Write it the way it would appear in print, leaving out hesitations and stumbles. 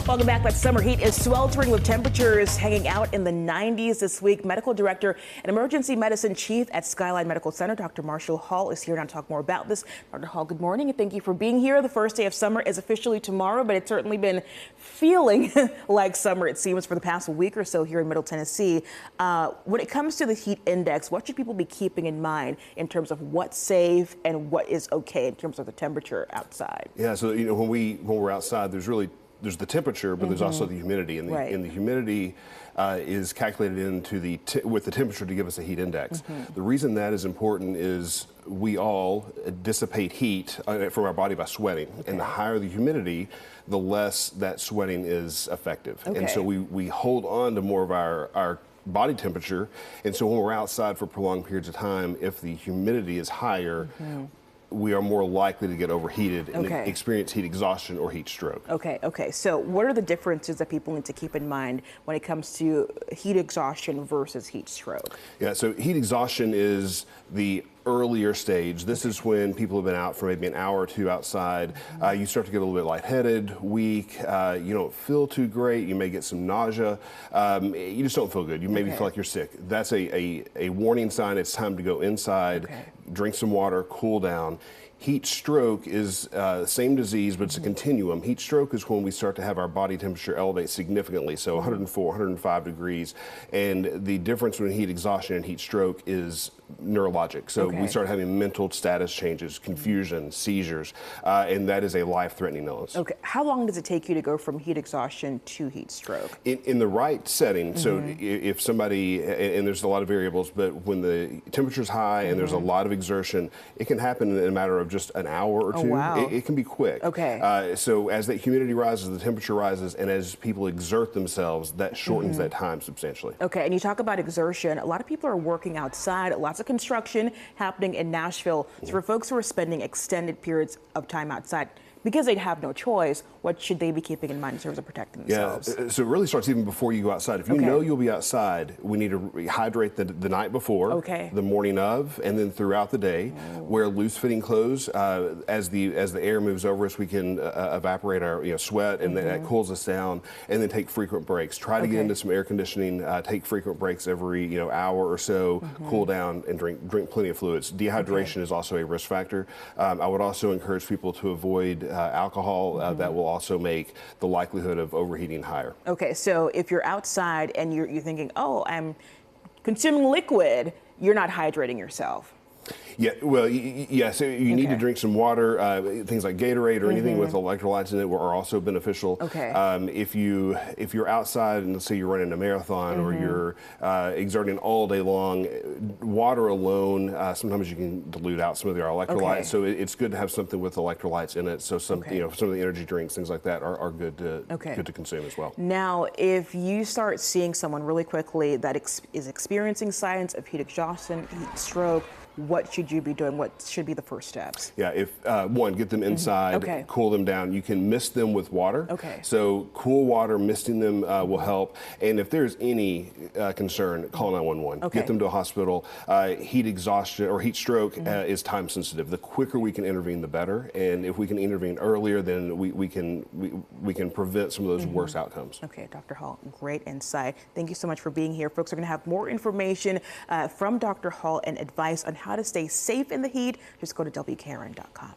Welcome back. That summer heat is sweltering with temperatures hanging out in the 90s this week. Medical Director and Emergency Medicine Chief at Skyline Medical Center, Dr. Marshall Hall, is here now to talk more about this. Dr. Hall, good morning and thank you for being here. The first day of summer is officially tomorrow, but it's certainly been feeling like summer, it seems, for the past week or so here in Middle Tennessee. When it comes to the heat index, what should people be keeping in mind in terms of what's safe and what is okay in terms of the temperature outside? Yeah, so when we're outside, there's the temperature, but there's also the humidity, and the humidity is calculated into with the temperature to give us a heat index. The reason that is important is we all dissipate heat from our body by sweating, and the higher the humidity, the less that sweating is effective. And so we hold on to more of our body temperature, and so when we're outside for prolonged periods of time, if the humidity is higher, we are more likely to get overheated and experience heat exhaustion or heat stroke. Okay. So what are the differences that people need to keep in mind when it comes to heat exhaustion versus heat stroke? Yeah, so heat exhaustion is the earlier stage. This is when people have been out for maybe an hour or two outside. You start to get a little bit lightheaded, weak. You don't feel too great. You may get some nausea. You just don't feel good. You maybe feel like you're sick. That's a warning sign. It's time to go inside, drink some water, cool down. Heat stroke is the same disease, but it's a continuum. Heat stroke is when we start to have our body temperature elevate significantly, so 104, 105 degrees. And the difference between heat exhaustion and heat stroke is neurologic. So we start having mental status changes, confusion, seizures, and that is a life-threatening illness. How long does it take you to go from heat exhaustion to heat stroke? In the right setting, so if somebody, and there's a lot of variables, but when the temperature's high and there's a lot of exertion, it can happen in a matter of just an hour or two. It can be quick. So as that humidity rises, the temperature rises, and as people exert themselves, that shortens that time substantially. And you talk about exertion. A lot of people are working outside, lots of construction happening in Nashville. So for folks who are spending extended periods of time outside, because they'd have no choice, what should they be keeping in mind in terms of protecting themselves? So it really starts even before you go outside. If you know you'll be outside, we need to hydrate the night before, the morning of, and then throughout the day. Wear loose-fitting clothes. As the air moves over us, we can evaporate our sweat, and that cools us down. And then take frequent breaks. Try to get into some air conditioning. Take frequent breaks every hour or so. Cool down and drink plenty of fluids. Dehydration is also a risk factor. I would also encourage people to avoid alcohol. That will also make the likelihood of overheating higher. So if you're outside and you're thinking, oh, I'm consuming liquid, you're not hydrating yourself. Yeah, well, so you need to drink some water. Things like Gatorade or anything with electrolytes in it are also beneficial. If you're outside and let's say you're running a marathon or you're exerting all day long, water alone, sometimes you can dilute out some of your electrolytes. So it's good to have something with electrolytes in it. So some of the energy drinks, things like that, are good to consume as well. Now, if you start seeing someone really quickly that is experiencing signs of heat exhaustion, heat stroke, what should you be doing? What should be the first steps? Yeah, if one, get them inside, cool them down. You can mist them with water. So cool water, misting them will help. And if there's any concern, call 911. Get them to a hospital. Heat exhaustion or heat stroke is time sensitive. The quicker we can intervene, the better. And if we can intervene earlier, then we can prevent some of those worse outcomes. Dr. Hall, great insight. Thank you so much for being here. Folks are going to have more information from Dr. Hall and advice on how to stay safe in the heat. Just go to WKRN.com.